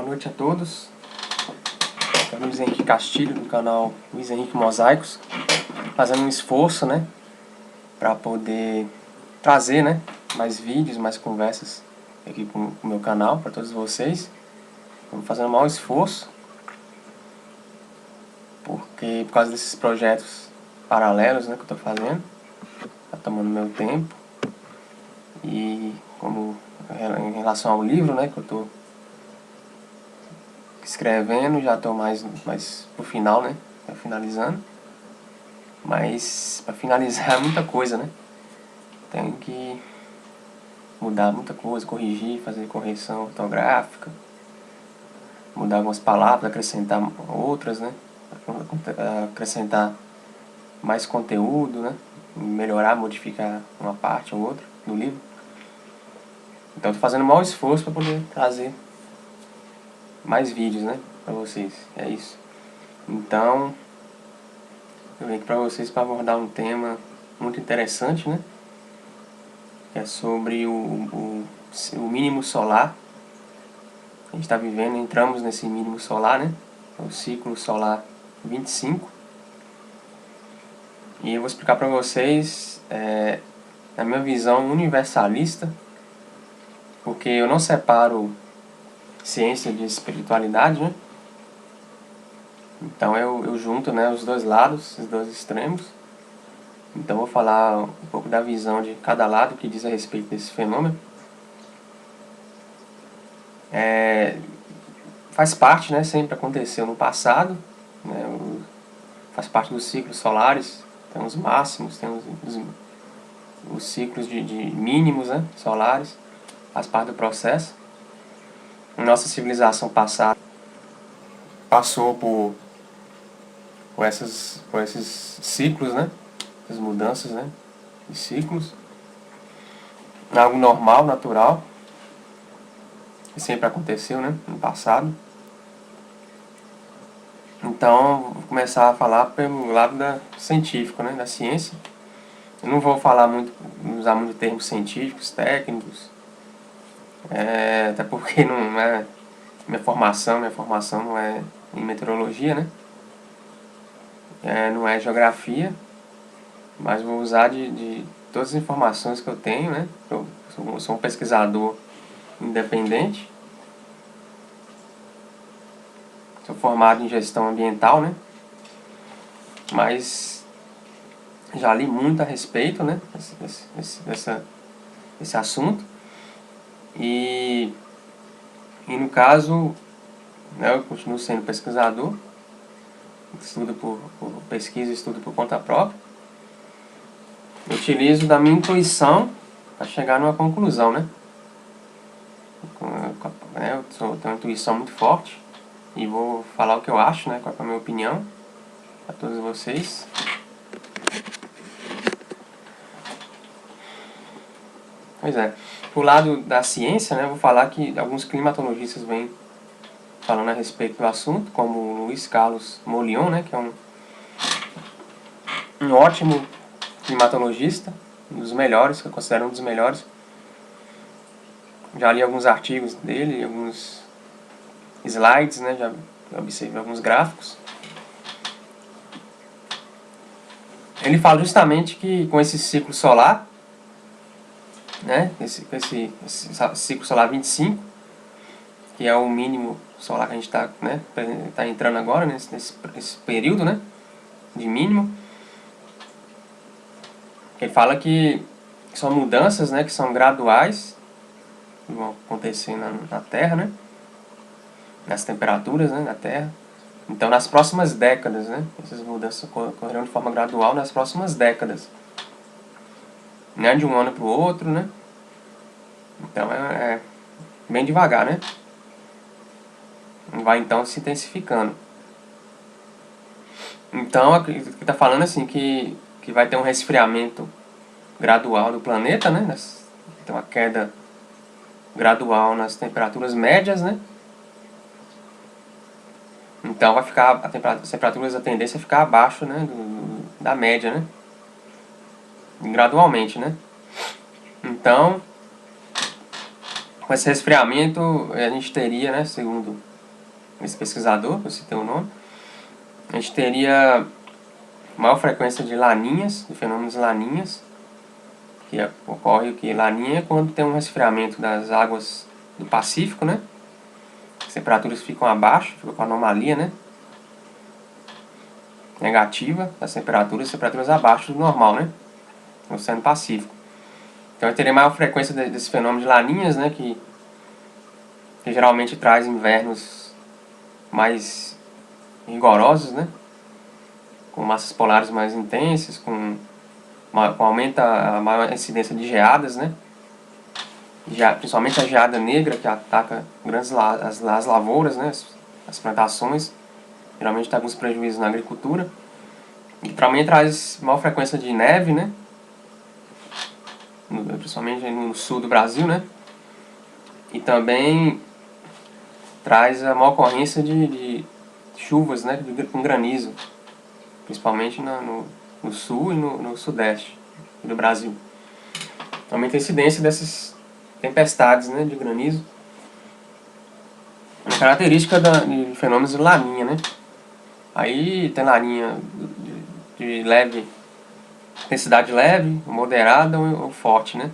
Boa noite a todos. Aqui é o Luiz Henrique Castilho, do canal Luiz Henrique Mosaicos, fazendo um esforço, né, para poder trazer, né, mais vídeos, mais conversas aqui com o meu canal para todos vocês. Estou fazendo um maior esforço, porque por causa desses projetos paralelos, né, que eu estou fazendo, tá tomando meu tempo. E como em relação ao livro, né, que eu estou escrevendo, já estou mais pro final, né, finalizando. Mas para finalizar é muita coisa, né? Tem que mudar muita coisa, corrigir, fazer correção ortográfica, mudar algumas palavras, acrescentar outras, né? Acrescentar mais conteúdo, né? Melhorar, modificar uma parte ou outra do livro. Então estou fazendo o maior esforço para poder trazer mais vídeos, né, para vocês. É isso. Então eu venho aqui para vocês para abordar um tema muito interessante, né? Que é sobre o mínimo solar. A gente está vivendo, entramos nesse mínimo solar, né? O ciclo solar 25. E eu vou explicar para vocês a minha visão universalista, porque eu não separo ciência de espiritualidade, né? Então eu junto, né, os dois lados, os dois extremos. Então vou falar um pouco da visão de cada lado que diz a respeito desse fenômeno. Faz parte, né, sempre aconteceu no passado, né, faz parte dos ciclos solares, tem os máximos, tem os ciclos de mínimos, né, solares, faz parte do processo. Nossa civilização passada passou por esses ciclos, né, essas mudanças, né, de ciclos, algo normal, natural, que sempre aconteceu, né, no passado. Então, vou começar a falar pelo lado científico, né, da ciência. Eu não vou usar muito termos científicos, técnicos, até porque não é minha formação não é em meteorologia, né, não é geografia, mas vou usar de todas as informações que eu tenho, né. Eu sou um pesquisador independente, sou formado em gestão ambiental, né, mas já li muito a respeito, né, desse assunto. E no caso, né, eu continuo sendo pesquisador, estudo por pesquisa, estudo por conta própria. Eu utilizo da minha intuição para chegar numa conclusão, né? Eu tenho uma intuição muito forte e vou falar o que eu acho, né? Qual é a minha opinião para todos vocês. Pois é, pro lado da ciência, né, eu vou falar que alguns climatologistas vêm falando a respeito do assunto, como o Luiz Carlos Molion, né, que é um ótimo climatologista, um dos melhores, que eu considero um dos melhores. Já li alguns artigos dele, alguns slides, né, já observei alguns gráficos. Ele fala justamente que com esse ciclo solar, né, esse ciclo solar 25, que é o mínimo solar que a gente está, né, tá entrando agora, né, nesse período, né, de mínimo. Ele fala que são mudanças, né, que são graduais, que vão acontecer na Terra, né, nas temperaturas, né, na Terra. Então, nas próximas décadas, né, essas mudanças ocorrerão de forma gradual nas próximas décadas. Não é de um ano para o outro, né. Então, é bem devagar, né. Vai, então, se intensificando. Então, ele está falando assim que vai ter um resfriamento gradual do planeta, né? Tem uma queda gradual nas temperaturas médias, né? Então vai ficar as temperaturas, a tendência é ficar abaixo, né, da média, né? Gradualmente, né? Então, com esse resfriamento a gente teria, né, segundo esse pesquisador, que eu citei o nome, a gente teria maior frequência de laninhas, de fenômenos laninhas, que ocorre que laninha é quando tem um resfriamento das águas do Pacífico, né? As temperaturas ficam abaixo, fica com anomalia, né? Negativa das temperaturas abaixo do normal, né? No Oceano Pacífico. Então eu teria maior frequência desse fenômeno de laninhas, né? Que geralmente traz invernos mais rigorosos, né? Com massas polares mais intensas, aumenta a maior incidência de geadas, né? Principalmente a geada negra, que ataca as lavouras, né? As plantações. Geralmente tem alguns prejuízos na agricultura. E também traz maior frequência de neve, né? Principalmente no sul do Brasil, né? E também traz a maior ocorrência de chuvas, né? Com granizo. Principalmente no sul e no sudeste do Brasil. Aumenta a incidência dessas tempestades, né? De granizo. A característica de fenômenos de laninha, né? Aí tem laninha de leve, intensidade leve, moderada ou forte, né?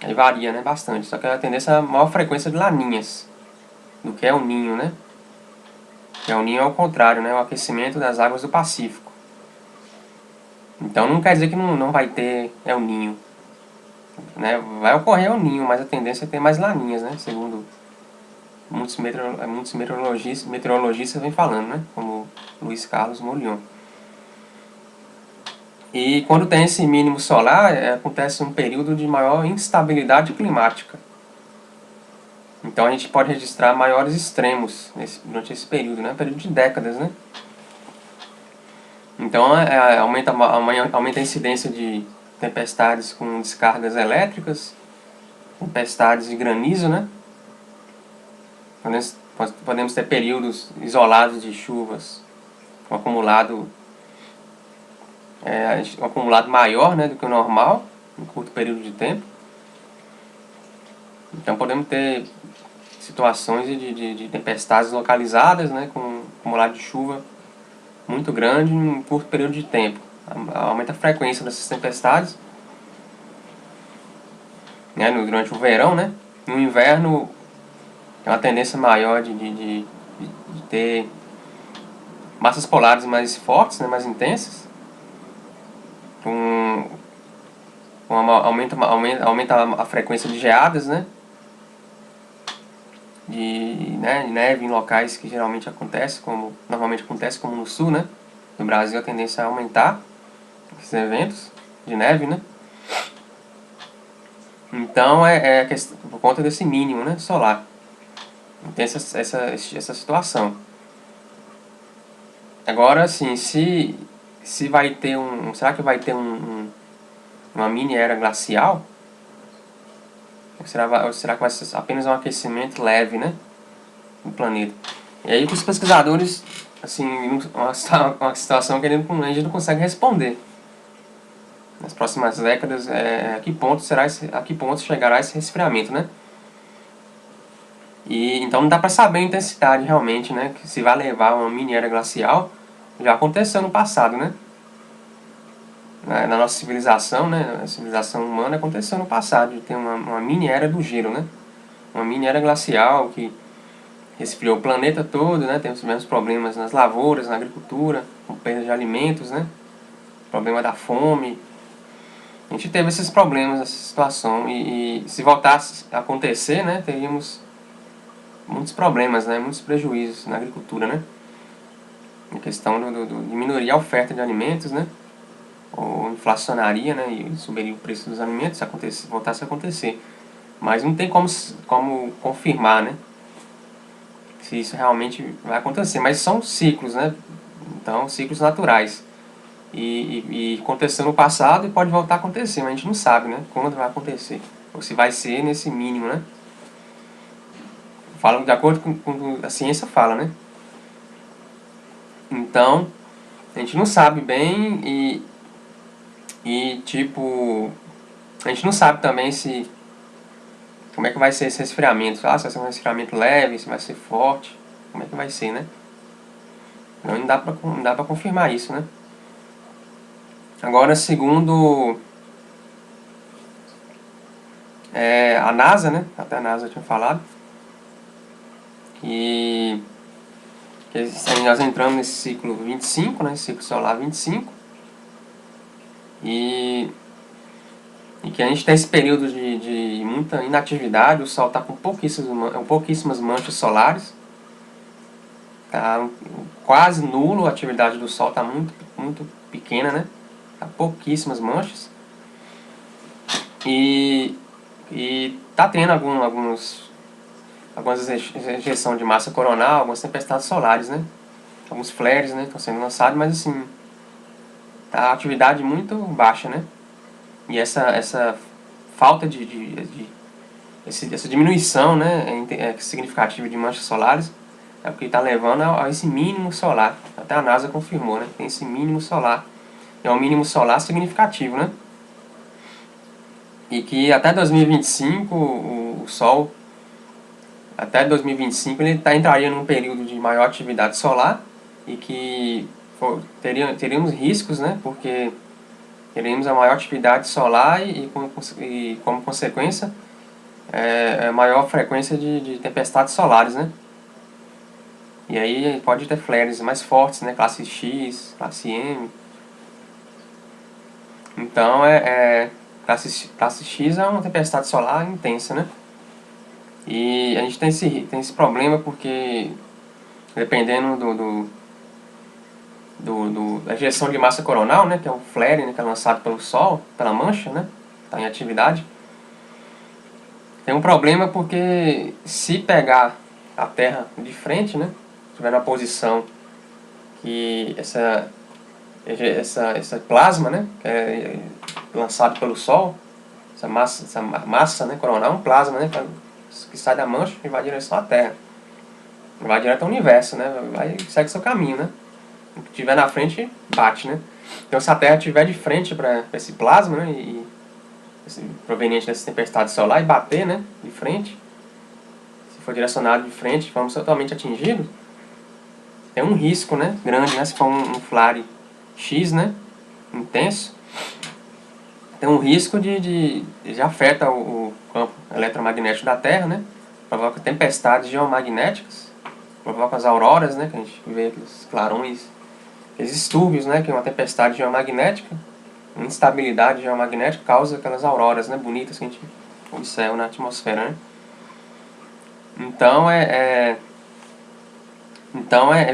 Aí varia, né? Bastante. Só que a tendência é a maior frequência de laninhas do que é o ninho, né? Que é o ninho é o contrário, né? O aquecimento das águas do Pacífico. Então não quer dizer que não vai ter El Ninho, né? Vai ocorrer El Ninho, mas a tendência é ter mais laninhas, né? Segundo muitos meteorologistas vêm falando, né? Como Luiz Carlos Molion. E quando tem esse mínimo solar, acontece um período de maior instabilidade climática. Então a gente pode registrar maiores extremos durante esse período, né? Período de décadas, né? Então aumenta a incidência de tempestades com descargas elétricas, tempestades de granizo, né? Podemos ter períodos isolados de chuvas, um acumulado maior, né, do que o normal, em curto período de tempo. Então podemos ter situações de tempestades localizadas, né, com um acumulado de chuva muito grande em um curto período de tempo. Aumenta a frequência dessas tempestades, né, durante o verão, né? No inverno tem uma tendência maior de ter massas polares mais fortes, né, mais intensas, aumenta a frequência de geadas, né? De neve em locais que normalmente acontece, como no sul, né? No Brasil a tendência é aumentar esses eventos de neve, né? Então por conta desse mínimo, né, solar. Tem essa situação. Agora, assim, se vai ter será que vai ter uma mini era glacial? Ou será que vai ser apenas um aquecimento leve, né, do planeta? E aí os pesquisadores, assim, uma situação que a gente não consegue responder. Nas próximas décadas, a que ponto chegará esse resfriamento, né? E então não dá para saber a intensidade realmente, né? Que se vai levar uma mini era glacial. Já aconteceu no passado, né? Na nossa civilização, né? A civilização humana aconteceu no passado de ter uma mini era do gelo, né? Uma mini era glacial que resfriou o planeta todo, né? Temos os mesmos problemas nas lavouras, na agricultura, com perda de alimentos, né? Problema da fome. A gente teve esses problemas, essa situação, e se voltasse a acontecer, né? Teríamos muitos problemas, né? Muitos prejuízos na agricultura, né? Em questão diminuiria a oferta de alimentos, né? Ou inflacionaria, né? E subiria o preço dos alimentos se voltasse a acontecer. Mas não tem como confirmar, né? Se isso realmente vai acontecer. Mas são ciclos, né? Então, ciclos naturais. E aconteceu no passado e pode voltar a acontecer, mas a gente não sabe, né? Quando vai acontecer. Ou se vai ser nesse mínimo, né? Falam de acordo com a ciência fala, né? Então, a gente não sabe bem tipo, a gente não sabe também como é que vai ser esse resfriamento. Se vai ser um resfriamento leve, se vai ser forte. como é que vai ser, né? Não dá pra confirmar isso, né? Agora, segundo a NASA, né? Até a NASA tinha falado que nós entramos nesse ciclo 25, né? Ciclo solar 25, e que a gente tem esse período de muita inatividade. O Sol está com pouquíssimas manchas solares, tá quase nulo, a atividade do Sol está muito pequena, né? Tá pouquíssimas manchas, e tá tendo algumas ejeção de massa coronal, algumas tempestades solares, né? Alguns flares, né, estão sendo lançados, mas assim, tá a atividade muito baixa, né? E essa falta essa diminuição, né, significativa de manchas solares é o que está levando a esse mínimo solar. Até a NASA confirmou, né? Tem esse mínimo solar. É um mínimo solar significativo, né? E que até 2025 o Sol, até 2025 ele entraria num período de maior atividade solar, e que teríamos riscos, né? Porque teríamos a maior atividade solar e como consequência maior frequência de tempestades solares, né? E aí pode ter flares mais fortes, né? Classe X, classe M. Então classe X é uma tempestade solar intensa, né? E a gente tem esse problema porque, dependendo da ejeção de massa coronal, né? Que é o flare, né? Que é lançado pelo Sol, pela mancha, né? Está em atividade. Tem um problema porque, se pegar a Terra de frente, né? Estiver na posição que essa plasma, né, que é lançado pelo Sol, essa massa, né, coronal, é um plasma, né, que sai da mancha e vai em direção à Terra, vai direto ao universo, né, segue seu caminho, né, o que tiver na frente bate, né. Então, se a Terra estiver de frente para esse plasma, né, proveniente dessa tempestade solar, e bater, né, de frente, se for direcionado de frente, vamos totalmente atingidos, tem um risco, né, grande, né, se for um flare X, né, intenso, tem um risco de afeta o campo eletromagnético da Terra, né, provoca tempestades geomagnéticas, provoca as auroras, né, que a gente vê aqueles clarões, aqueles distúrbios, né, que é uma tempestade geomagnética, uma instabilidade geomagnética causa aquelas auroras, né, bonitas que a gente observa na atmosfera, né. Então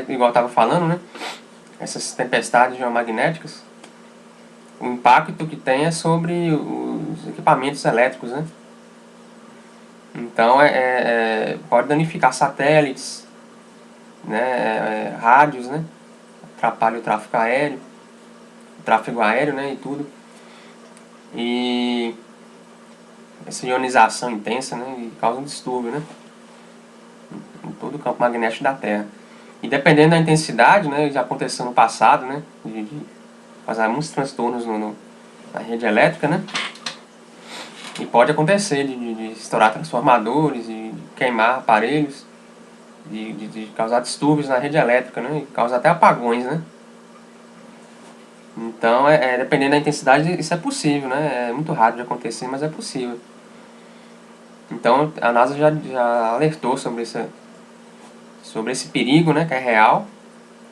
igual eu estava falando, né, essas tempestades geomagnéticas, o impacto que tem é sobre os equipamentos elétricos, né? Então pode danificar satélites, né, rádios, né? Atrapalha o tráfego aéreo, né, e tudo. E essa ionização intensa, né, e causa um distúrbio, né, em todo o campo magnético da Terra. E dependendo da intensidade, né, já aconteceu no passado, né, de causar muitos transtornos na rede elétrica, né? E pode acontecer de estourar transformadores, de queimar aparelhos, de causar distúrbios na rede elétrica, né? E causar até apagões, né? Então, dependendo da intensidade, isso é possível, né? É muito raro de acontecer, mas é possível. Então, a NASA já alertou sobre esse perigo, né? Que é real,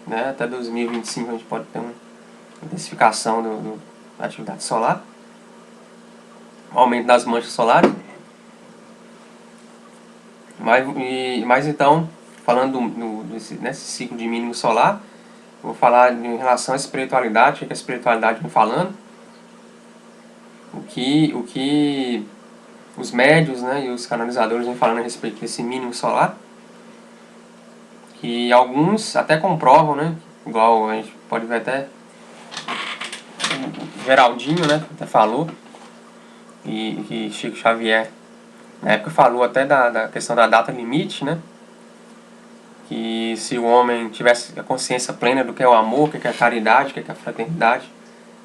né? Até 2025 a gente pode ter uma intensificação da atividade solar, um aumento das manchas solares. Mas então, falando nesse ciclo de mínimo solar, vou falar em relação à espiritualidade, o que a espiritualidade vem falando, o que os médios, né, e os canalizadores vêm falando a respeito desse mínimo solar, que alguns até comprovam, né, igual a gente pode ver até o Geraldinho, né, até falou, e que Chico Xavier na época falou até da questão da data limite, né, que se o homem tivesse a consciência plena do que é o amor, o que é a caridade, o que é a fraternidade,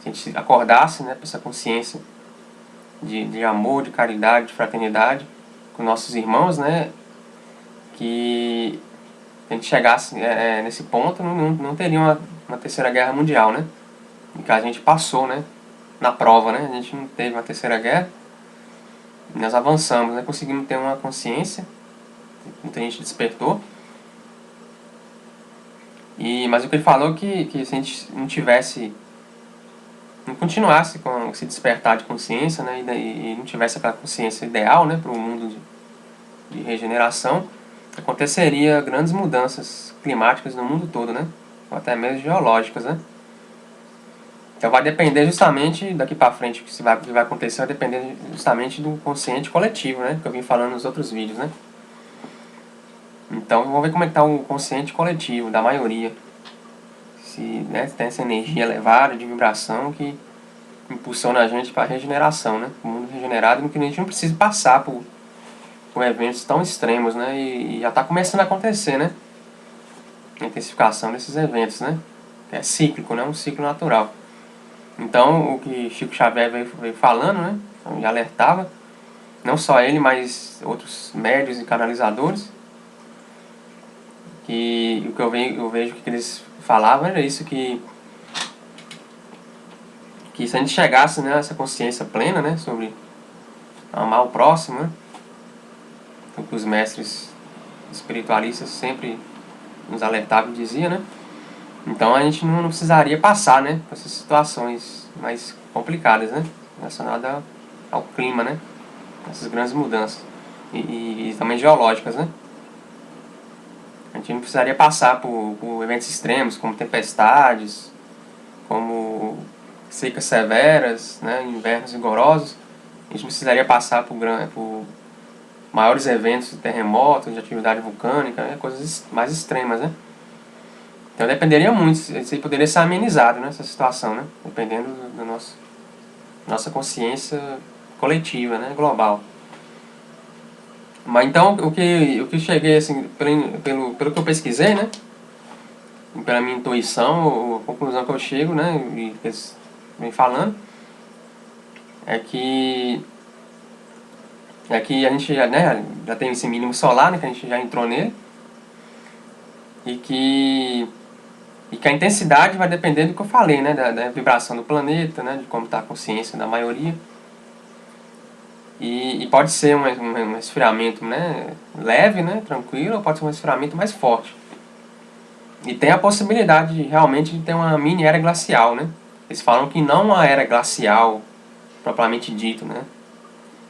se a gente acordasse, né, para essa consciência de amor, de caridade, de fraternidade com nossos irmãos, né, que a gente chegasse nesse ponto, não teria uma terceira guerra mundial, né? E que a gente passou, né? Na prova, né? A gente não teve uma terceira guerra. Nós avançamos, né? Conseguimos ter uma consciência. Muita gente despertou. Mas o que ele falou que se a gente não continuasse com esse despertar de consciência, né? E não tivesse aquela consciência ideal, né? Para o mundo de regeneração, aconteceria grandes mudanças climáticas no mundo todo, né? Ou até mesmo geológicas, né? Então vai depender justamente, daqui para frente, o que vai acontecer vai depender justamente do consciente coletivo, né? Que eu vim falando nos outros vídeos, né? Então vamos ver como é que está o consciente coletivo da maioria. Se, né, tem essa energia elevada de vibração que impulsiona a gente para a regeneração, né? O mundo regenerado, no que a gente não precisa passar por eventos tão extremos, né? E já está começando a acontecer, né? A intensificação desses eventos, né? É cíclico, né? Um ciclo natural. Então, o que Chico Xavier veio falando, né? Então, já alertava, não só ele, mas outros médios e canalizadores, que o que eu vejo que eles falavam era isso, que se a gente chegasse, né, a essa consciência plena, né, sobre amar o próximo, né, o que os mestres espiritualistas sempre nos alertavam e diziam, né, então a gente não precisaria passar, né, por essas situações mais complicadas, né, relacionadas ao clima, né, essas grandes mudanças e também geológicas, né. A gente não precisaria passar por eventos extremos como tempestades, como secas severas, né, invernos rigorosos. A gente não precisaria passar por maiores eventos de terremotos, de atividade vulcânica, né, coisas mais extremas, né. Então dependeria muito, isso aí poderia ser amenizado, né, essa situação, né, dependendo da nossa consciência coletiva, né, global. Mas então o que cheguei assim, pelo que eu pesquisei, né, pela minha intuição, a conclusão que eu chego, né, e que eles vêm falando, é que a gente já tem esse mínimo solar, né, que a gente já entrou nele, e que a intensidade vai depender do que eu falei, né, da vibração do planeta, né, de como está a consciência da maioria. E pode ser um esfriamento, né, leve, né, tranquilo, ou pode ser um esfriamento mais forte. E tem a possibilidade realmente de ter uma mini era glacial, né. Eles falam que não uma era glacial propriamente dito, né.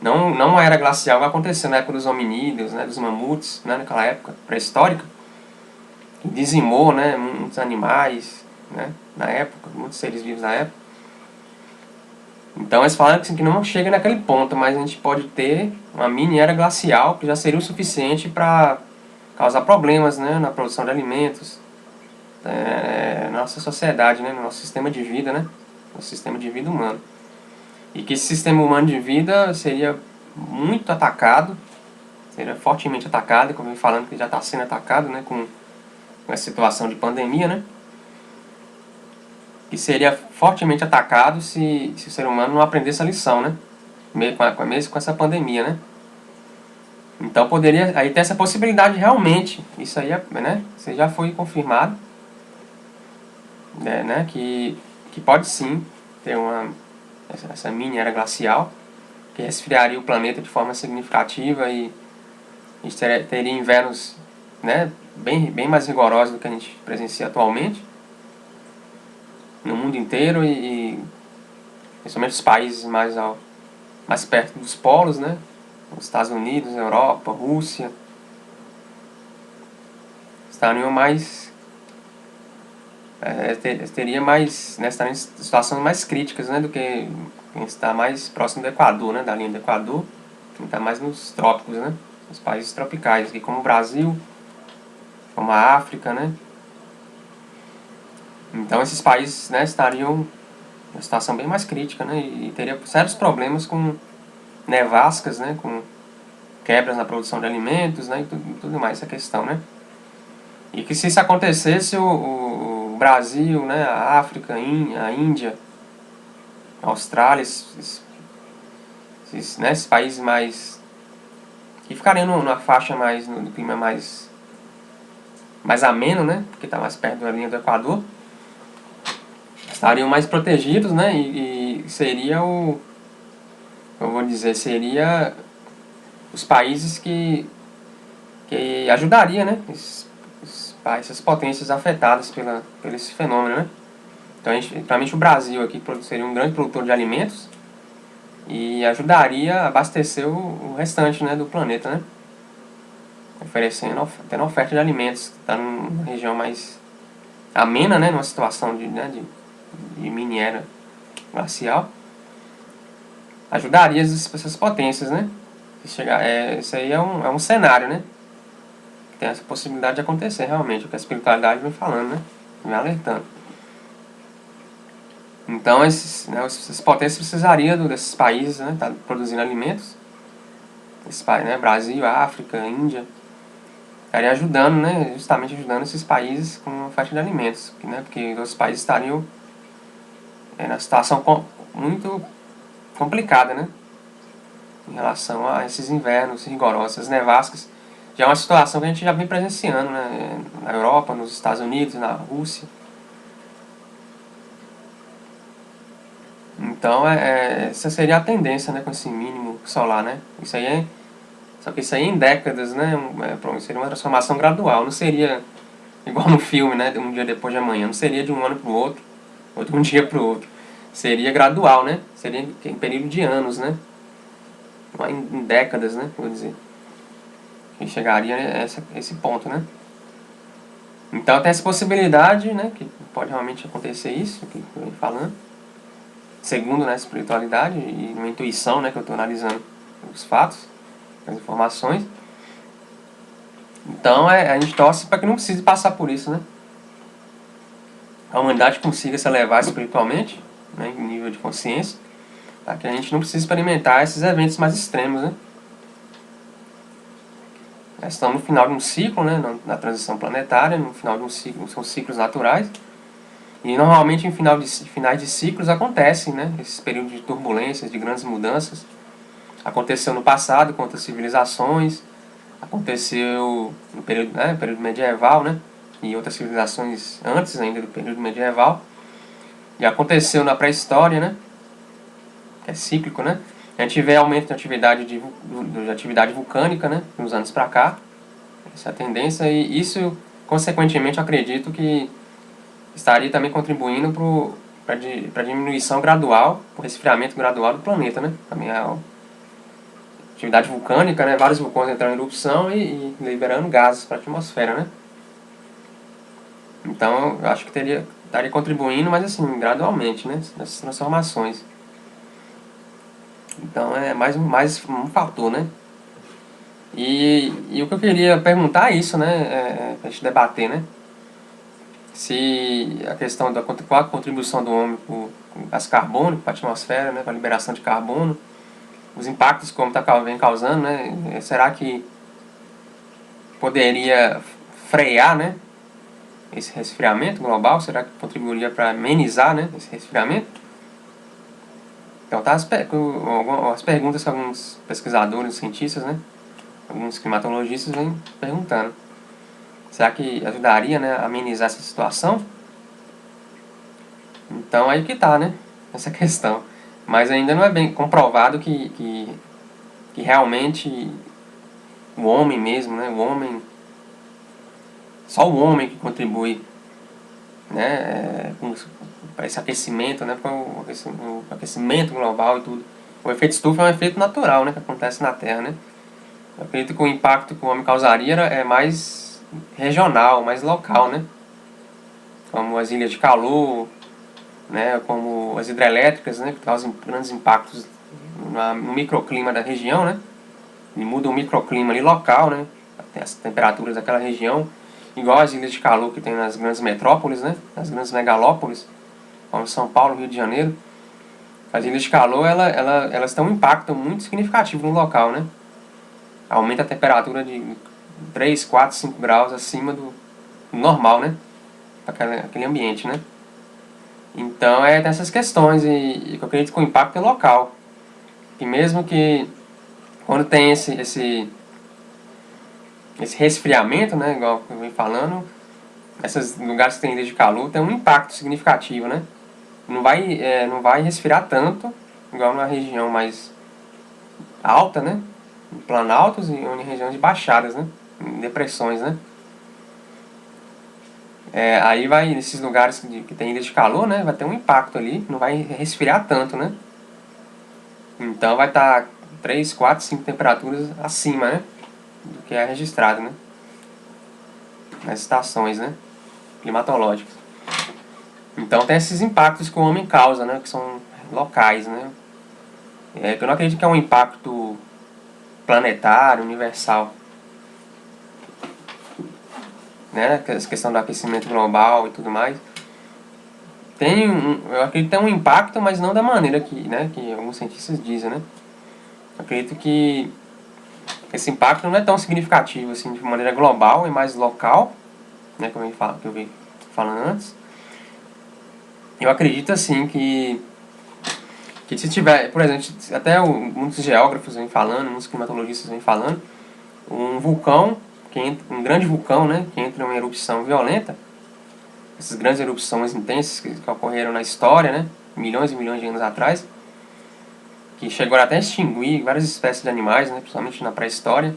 Não uma era glacial vai acontecer na época dos hominídeos, né, dos mamutes, né, naquela época pré-histórica, que dizimou, né, muitos animais, né, na época, muitos seres vivos na época. Então eles falam que não chega naquele ponto, mas a gente pode ter uma mini era glacial que já seria o suficiente para causar problemas, né, na produção de alimentos, na nossa sociedade, né, no nosso sistema de vida, né, no sistema de vida humano. E que esse sistema humano de vida seria muito atacado, seria fortemente atacado, como eu vim falando que já está sendo atacado, né, com essa situação de pandemia, né, que seria fortemente atacado se o ser humano não aprendesse a lição, né, mesmo com essa pandemia, né. Então poderia aí ter essa possibilidade realmente, isso aí né, isso já foi confirmado, né, que pode sim ter essa mini era glacial que resfriaria o planeta de forma significativa e a gente teria invernos, né, bem mais rigorosos do que a gente presencia atualmente no mundo inteiro e principalmente os países mais perto dos polos, né, os Estados Unidos, Europa, Rússia, estariam mais teria mais, né, estariam em situações mais críticas, né, do que quem está mais próximo do Equador, né, da linha do Equador, quem está mais nos trópicos, né, nos países tropicais, aqui como o Brasil, como a África, né. Então esses países, né, estariam em uma situação bem mais crítica, né, e teria sérios problemas com nevascas, né, com quebras na produção de alimentos, né, e tudo mais essa questão, né. E que se isso acontecesse, o Brasil, né, a África, a Índia, a Austrália, esses países mais que ficariam numa faixa mais, no clima mais mais ameno, né? Porque está mais perto da linha do Equador. Estariam mais protegidos, né? E seria eu vou dizer, seria os países que ajudaria, né? Essas potências afetadas por esse fenômeno, né? Então, principalmente o Brasil aqui seria um grande produtor de alimentos e ajudaria a abastecer o restante, né, do planeta, né? Tendo oferta de alimentos, que está numa região mais amena, né? Numa situação de mini era glacial. Ajudaria essas potências, né? Isso aí é um cenário, né? Tem essa possibilidade de acontecer realmente, o que a espiritualidade vem falando, né? Vem alertando. Então, essas potências precisariam desses países, né? Tá produzindo alimentos. Esses países, né? Brasil, África, Índia. Estaria ajudando, né? Justamente ajudando esses países com oferta de alimentos. Né? Porque os outros países estariam na situação muito complicada, né? Em relação a esses invernos rigorosos, essas nevascas. Já é uma situação que a gente já vem presenciando, né? Na Europa, nos Estados Unidos, na Rússia. Então, essa seria a tendência, né? Com esse mínimo solar, né? Só que isso aí em décadas, né? Seria uma transformação gradual. Não seria igual no filme, né? Um dia depois de amanhã. Não seria de um ano para o outro, ou de um dia para o outro. Seria gradual, né? Seria em período de anos, né? Em décadas, né? Vou dizer. Que chegaria a esse ponto, né? Então tem essa possibilidade, né? Que pode realmente acontecer isso, que eu venho falando. Segundo, né, a espiritualidade e uma intuição, né? Que eu estou analisando os fatos, as informações. Então a gente torce para que não precise passar por isso, né? A humanidade consiga se elevar espiritualmente, né, em nível de consciência, para que a gente não precise experimentar esses eventos mais extremos, né? Nós estamos no final de um ciclo, né, na transição planetária, no final de um ciclo, são ciclos naturais, e normalmente em finais de ciclos acontecem, né, esses períodos de turbulências, de grandes mudanças. Aconteceu no passado com outras civilizações, aconteceu no período medieval, né, e outras civilizações antes ainda do período medieval, e aconteceu na pré-história, né, que é cíclico, né. A gente vê aumento de atividade vulcânica, né, uns anos para cá. Essa é a tendência, e isso, consequentemente, eu acredito que estaria também contribuindo para a diminuição gradual, o resfriamento gradual do planeta, né? Também a atividade vulcânica, né? Vários vulcões entrando em erupção e liberando gases para a atmosfera, né? Então, eu acho que estaria contribuindo, mas assim, gradualmente, né? Nessas transformações. Então, é mais um fator, né? E o que eu queria perguntar é isso, né? Pra gente debater, né? Se a questão qual a contribuição do homem para o gás carbônico, para a atmosfera, né? Para a liberação de carbono, os impactos que o homem vem causando, né? Será que poderia frear, né? Esse resfriamento global? Será que contribuiria para amenizar, né? Esse resfriamento? Então, as perguntas que alguns pesquisadores, cientistas, né? Alguns climatologistas vêm perguntando. Será que ajudaria, né, a amenizar essa situação? Então aí que tá, né? Essa questão. Mas ainda não é bem comprovado que realmente o homem mesmo, né? Só o homem que contribui, né? Para esse aquecimento, né? Com o aquecimento global e tudo. O efeito estufa é um efeito natural, né? Que acontece na Terra, né? Eu acredito que o impacto que o homem causaria é mais regional, mais local, né? Como as ilhas de calor, né? Como as hidrelétricas, né? Que causam grandes impactos no microclima da região, né? E muda o microclima ali local, né? Tem as temperaturas daquela região, igual as ilhas de calor que tem nas grandes metrópoles, né? Nas grandes megalópolis, como São Paulo, Rio de Janeiro. As ilhas de calor, elas têm um impacto muito significativo no local, né? Aumenta a temperatura de 3, 4, 5 graus acima do normal, né? Aquele ambiente, né? Então tem essas questões e eu acredito que o impacto é local. E mesmo que quando tem esse resfriamento, né, igual eu venho falando, esses lugares que tem ilha de calor tem um impacto significativo, né? Não vai resfriar tanto, igual numa região mais alta, né? Em planaltos e em regiões de baixadas, né? Em depressões, né? Aí vai, nesses lugares que tem ilha de calor, né? Vai ter um impacto ali, não vai resfriar tanto, né? Então vai estar 3, 4, 5 temperaturas acima, né? Do que é registrado, né? Nas estações, né? Climatológicas. Então tem esses impactos que o homem causa, né? Que são locais, né? Eu não acredito que é um impacto planetário, universal, né? Essa questão do aquecimento global e tudo mais. Eu acredito que tem um impacto, mas não da maneira que alguns cientistas dizem, né? Eu acredito que esse impacto não é tão significativo assim de maneira global, é mais local, né? Que eu venho falando antes. Eu acredito assim que se tiver, por exemplo, até muitos geógrafos vêm falando, muitos climatologistas vêm falando, um vulcão, um grande vulcão, né, que entra em uma erupção violenta, essas grandes erupções intensas que ocorreram na história, né, milhões e milhões de anos atrás, que chegaram até a extinguir várias espécies de animais, né, principalmente na pré-história.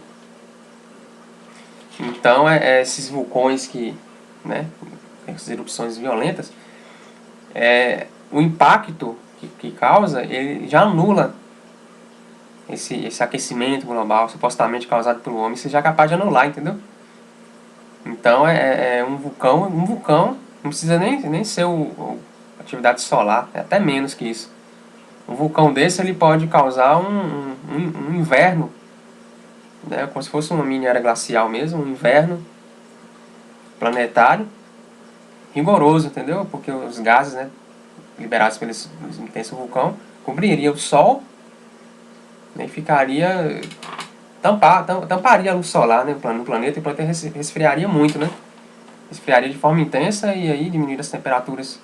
Então, esses vulcões né, essas erupções violentas, o impacto que causa, ele já anula esse aquecimento global supostamente causado pelo homem, você já é capaz de anular, entendeu? Então é um vulcão não precisa nem ser atividade solar, é até menos que isso. Um vulcão desse ele pode causar um inverno, né, como se fosse uma mini era glacial mesmo, um inverno planetário rigoroso, entendeu? Porque os gases, né, liberados pelo intenso vulcão cobriria o Sol, né, e ficaria tamparia a luz solar, né, no planeta, e o planeta resfriaria muito, né? Resfriaria de forma intensa e aí diminuiria as temperaturas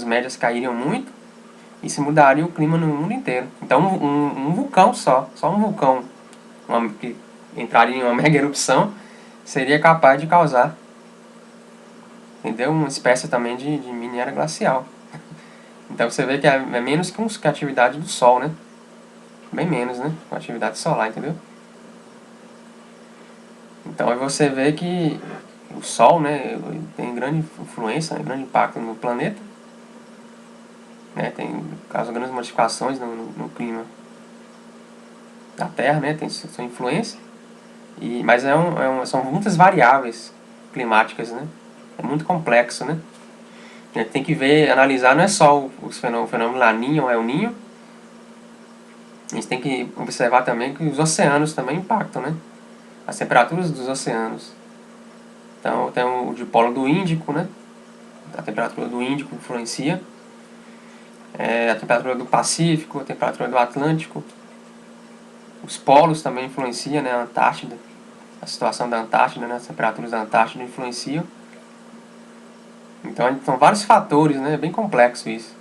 médias cairiam muito e se mudaria o clima no mundo inteiro. Então um vulcão só um vulcão que entraria em uma mega erupção seria capaz de causar, entendeu? Uma espécie também de mini era glacial. Então você vê que é menos que a atividade do Sol, né? Bem menos, né? Com a atividade solar, entendeu? Então aí você vê que o Sol, né, tem grande influência, né, grande impacto no planeta, né, causa grandes modificações no clima da Terra, né, tem sua influência, mas são muitas variáveis climáticas, né, é muito complexo, né. A gente tem que analisar, não é só o fenômeno La Niña ou El Niño, a gente tem que observar também que os oceanos também impactam, né, as temperaturas dos oceanos. Então tem o dipolo do Índico, né, a temperatura do Índico influencia, a temperatura do Pacífico, a temperatura do Atlântico. Os polos também influenciam, né, a Antártida, a situação da Antártida, né, as temperaturas da Antártida influenciam. Então são vários fatores, né, é bem complexo isso.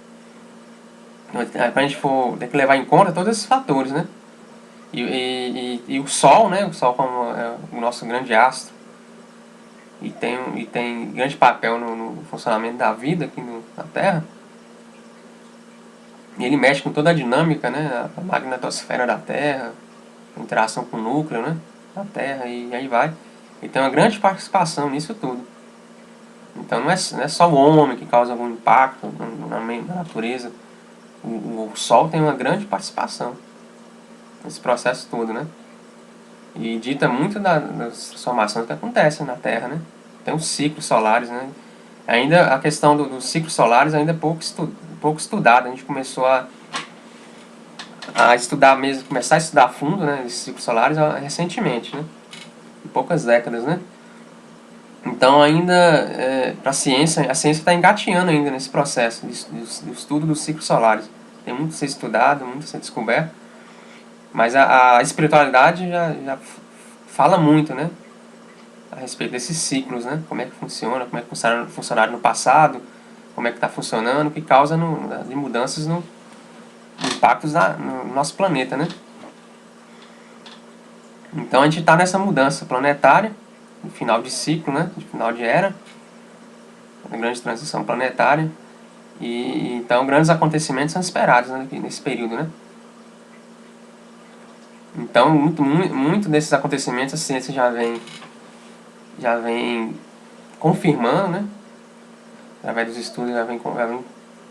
Pra gente tem que levar em conta todos esses fatores, né. E o Sol, né, o Sol como é o nosso grande astro, e tem grande papel no funcionamento da vida aqui na Terra. E ele mexe com toda a dinâmica, né, a magnetosfera da Terra, a interação com o núcleo, né, da Terra, e aí vai. E tem uma grande participação nisso tudo. Então não é só o homem que causa algum impacto na natureza. O Sol tem uma grande participação nesse processo todo, né? E dita muito das transformações que acontecem na Terra, né? Tem os ciclos solares, né? Ainda a questão dos ciclos solares ainda é pouco estudada. A gente começou a estudar mesmo, começar a estudar a fundo, né, esses ciclos solares recentemente, né? Em poucas décadas, né? Então ainda para a ciência está engatinhando ainda nesse processo de estudo dos ciclos solares. Tem muito a ser estudado, muito a ser descoberto, mas a espiritualidade já fala muito, né, a respeito desses ciclos, né, como é que funciona, como é que funcionaram no passado, como é que está funcionando, o que causa de mudanças impactos no nosso planeta, né. Então a gente está nessa mudança planetária, no final de ciclo, né? De final de era, a grande transição planetária. E então grandes acontecimentos são esperados, né, nesse período, né? Então muito desses acontecimentos a ciência já vem confirmando, né? Através dos estudos já vem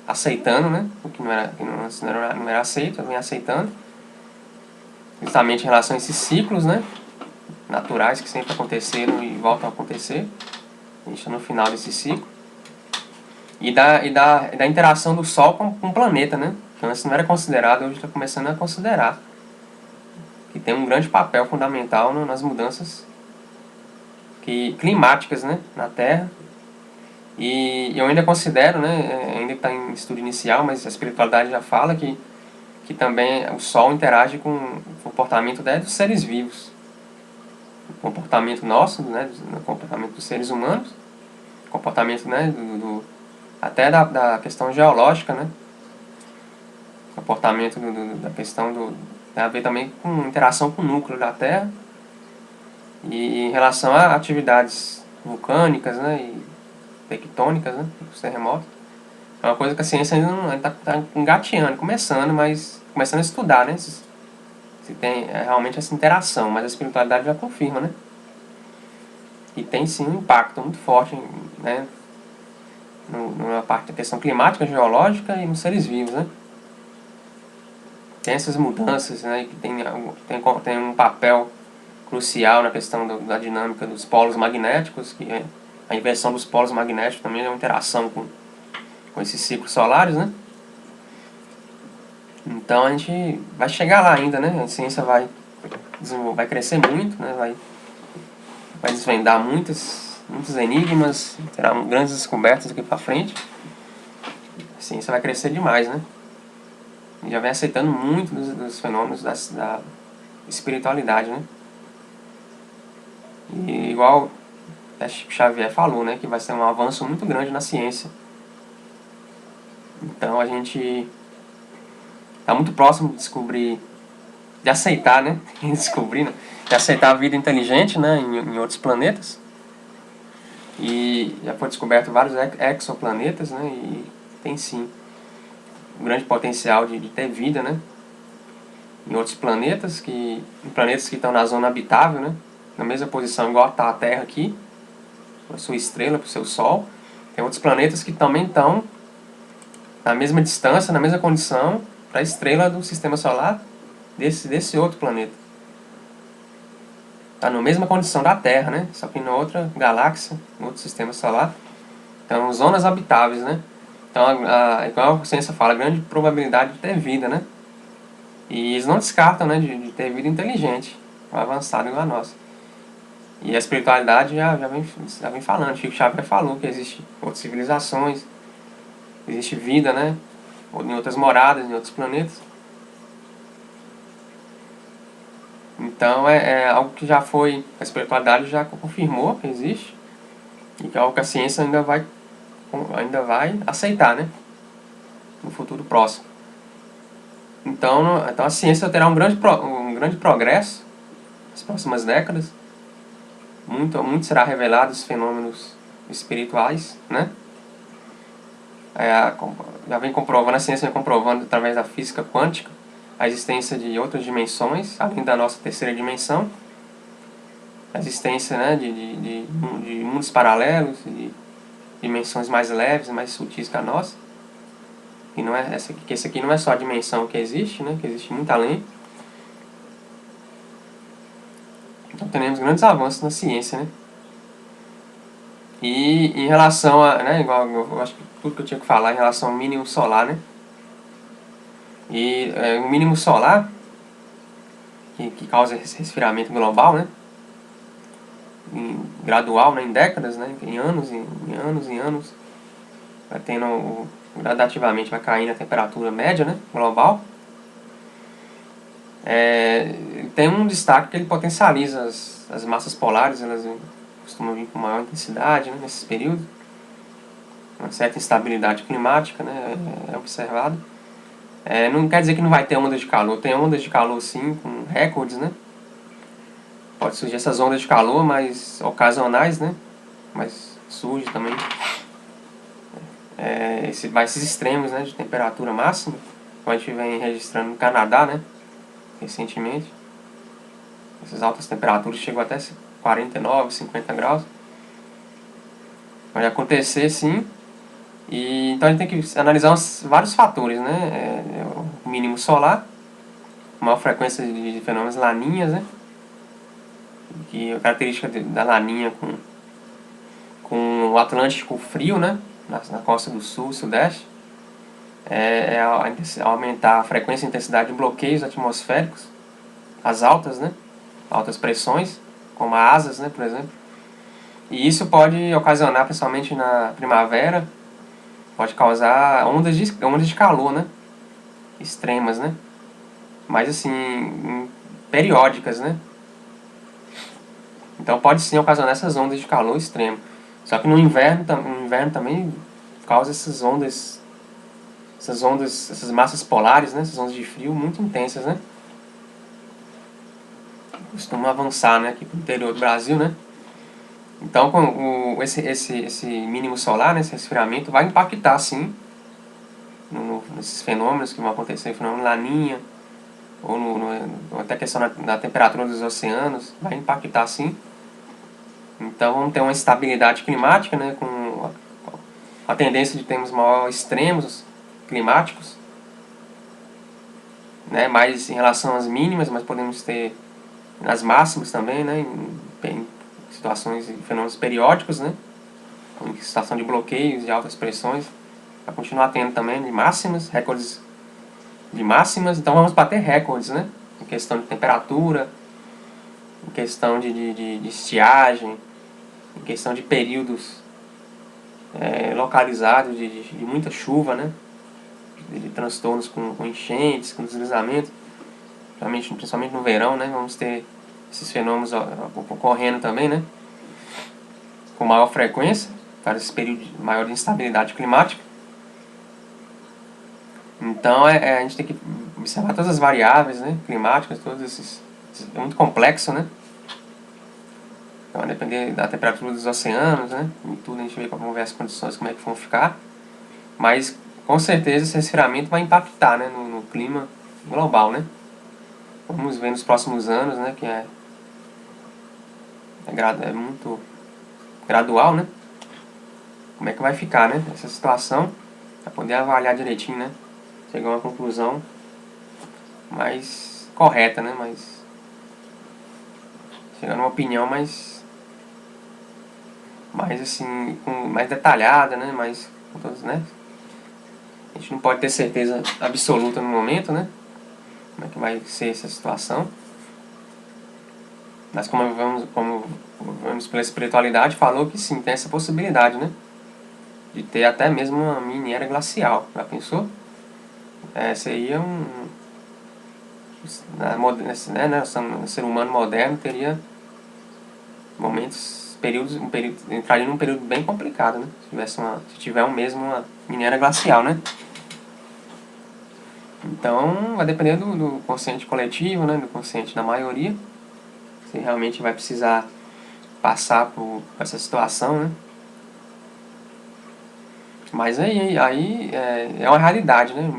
aceitando, né? O que não era aceito, já vem aceitando. Justamente em relação a esses ciclos, né? Naturais que sempre aconteceram e voltam a acontecer. A gente está no final desse ciclo. E da interação do Sol com o planeta, né? Que antes não era considerado, hoje está começando a considerar. Que tem um grande papel fundamental nas mudanças climáticas, né? Na Terra. E eu ainda considero, né? Ainda está em estudo inicial, mas a espiritualidade já fala que também o Sol interage com o comportamento dos seres vivos. O comportamento nosso, né? O comportamento dos seres humanos. O comportamento, né? Até da questão geológica, né? Comportamento da questão tem a ver também com interação com o núcleo da Terra e em relação a atividades vulcânicas, né, e tectônicas, né, os terremotos. É uma coisa que a ciência ainda não está engateando, começando a estudar, né, se tem realmente essa interação, mas a espiritualidade já confirma, né, e tem sim um impacto muito forte, né, na parte da questão climática, geológica e nos seres vivos, né. Tem essas mudanças, né, que tem um papel crucial na questão da dinâmica dos polos magnéticos, que é a inversão dos polos magnéticos também é uma interação com esses ciclos solares, né? Então a gente vai chegar lá ainda, né? A ciência vai crescer muito, né? Vai desvendar muitos enigmas, terá grandes descobertas daqui para frente. A ciência vai crescer demais, né? E já vem aceitando muito dos fenômenos da espiritualidade, né? E igual Chico Xavier falou, né, que vai ser um avanço muito grande na ciência. Então a gente está muito próximo de descobrir, de aceitar, né, descobrir, né, de aceitar a vida inteligente, né, em outros planetas. E já foi descoberto vários exoplanetas, né, e tem sim um grande potencial de ter vida, né, em outros planetas, em planetas que estão na zona habitável, né, na mesma posição igual está a Terra aqui, para a sua estrela, para o seu Sol. Tem outros planetas que também estão na mesma distância, na mesma condição para a estrela do sistema solar desse outro planeta. Está na mesma condição da Terra, né? Só que em outra galáxia, em outro sistema solar. Então, zonas habitáveis, né? Então, igual a ciência fala, a grande probabilidade de ter vida, né? E eles não descartam, né, de ter vida inteligente, avançada igual a nossa. E a espiritualidade já vem falando. Chico Xavier falou que existe outras civilizações, existe vida, né? Em outras moradas, em outros planetas. Então é algo que já foi, a espiritualidade já confirmou que existe e que é algo que a ciência ainda vai aceitar, né? No futuro próximo. Então a ciência terá um grande progresso nas próximas décadas. Muito será revelado os fenômenos espirituais, né? Já vem comprovando, a ciência vem comprovando através da física quântica a existência de outras dimensões, além da nossa terceira dimensão, a existência, né, de mundos paralelos, de dimensões mais leves, mais sutis que a nossa, que essa aqui não é só a dimensão que existe, né, que existe muito além. Então teremos grandes avanços na ciência, né. E em relação a, né, igual eu acho que tudo que eu tinha que falar em relação ao mínimo solar, né, e o mínimo solar que causa esse resfriamento global, né, gradual, né, em décadas, né, em anos, em anos, vai tendo gradativamente vai caindo a temperatura média, né, global. Tem um destaque que ele potencializa as massas polares, elas costumam vir com maior intensidade, né, nesses períodos. Uma certa instabilidade climática, né, é observado. Não quer dizer que não vai ter ondas de calor, tem ondas de calor sim, com recordes, né, Pode surgir essas ondas de calor mais ocasionais, né? Mas surge também esses extremos, né, de temperatura máxima, como a gente vem registrando no Canadá, né, recentemente. Essas altas temperaturas chegam até 49, 50 graus. Pode acontecer, sim. E então a gente tem que analisar vários fatores, né? O mínimo solar, maior frequência de fenômenos laninhas, né? Que a característica da laninha com o Atlântico frio, né? Na costa do sul, sudeste, aumentar a frequência e intensidade de bloqueios atmosféricos, as altas, né? Altas pressões, como asas, né? Por exemplo. E isso pode ocasionar, principalmente na primavera, pode causar ondas de calor, né? Extremas, né? Mas assim, periódicas, né? Então pode sim ocasionar essas ondas de calor extremo. Só que no inverno também causa essas essas massas polares, né? Essas ondas de frio muito intensas, né? Costumam avançar, né? Aqui pro interior do Brasil, né? Então esse mínimo solar, né? Esse resfriamento vai impactar sim nesses fenômenos que vão acontecer, fenômeno Laninha, ou até a questão da temperatura dos oceanos, vai impactar sim. Então vamos ter uma instabilidade climática, né, com a tendência de termos maior extremos climáticos, né, mais em relação às mínimas, mas podemos ter nas máximas também, né, em situações e fenômenos periódicos, né, em situação de bloqueios, de altas pressões, vai continuar tendo também de máximas, recordes de máximas, então vamos bater recordes, né, em questão de temperatura, em questão de estiagem, em questão de períodos localizados de muita chuva, né? De transtornos com enchentes, com deslizamentos, principalmente no verão, né? Vamos ter esses fenômenos ocorrendo também, né? Com maior frequência, para esse período maior de instabilidade climática. Então a gente tem que observar todas as variáveis, né? Climáticas, todos esses. É muito complexo, né? Então vai depender da temperatura dos oceanos, né? E tudo a gente vê para ver as condições, como é que vão ficar. Mas com certeza esse resfriamento vai impactar, né, no clima global, né? Vamos ver nos próximos anos, né, que é muito gradual, né? Como é que vai ficar, né, essa situação, para poder avaliar direitinho, né? Chegar a uma conclusão mais correta, né? Chegar numa opinião mais assim, mais detalhada, né? Mais com todos, né? A gente não pode ter certeza absoluta no momento, né? Como é que vai ser essa situação. Mas como vamos pela espiritualidade, falou que sim, tem essa possibilidade, né? De ter até mesmo uma mini era glacial. Já pensou? Seria o ser humano moderno teria entraria num período bem complicado, né? Se tiver uma mini era glacial, né? Então, vai depender do consciente coletivo, né? Do consciente da maioria. Se realmente vai precisar passar por essa situação, né? Mas aí é uma realidade, né?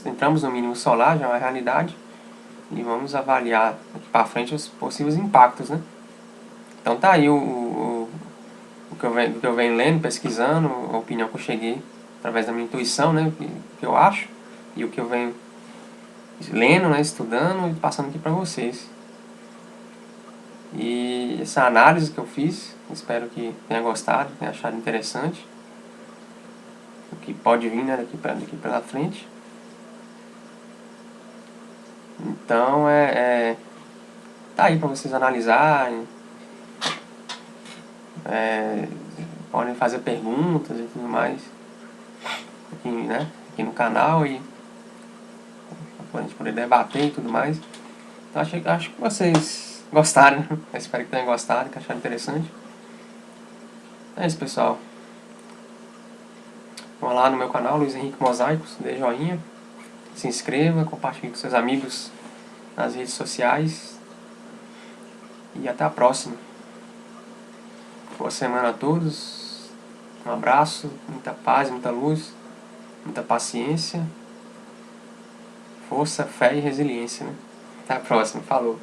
Entramos no mínimo solar, já é uma realidade. E vamos avaliar aqui para frente os possíveis impactos, né? Então tá aí o que eu venho lendo, pesquisando, a opinião que eu cheguei através da minha intuição, né? O que eu acho. E o que eu venho lendo, né? Estudando e passando aqui para vocês. E essa análise que eu fiz, espero que tenha gostado, tenha achado interessante. O que pode vir, né, daqui pela frente. Então tá aí para vocês analisarem, podem fazer perguntas e tudo mais aqui, né, aqui no canal e pra gente poder debater e tudo mais. Então acho que vocês gostaram, né? Eu espero que tenham gostado, que acharam interessante. É isso, pessoal. Vão lá no meu canal, Luiz Henrique Mosaicos, dê joinha, se inscreva, compartilhe com seus amigos nas redes sociais. E até a próxima. Boa semana a todos. Um abraço, muita paz, muita luz, muita paciência, força, fé e resiliência, né? Até a próxima. Falou.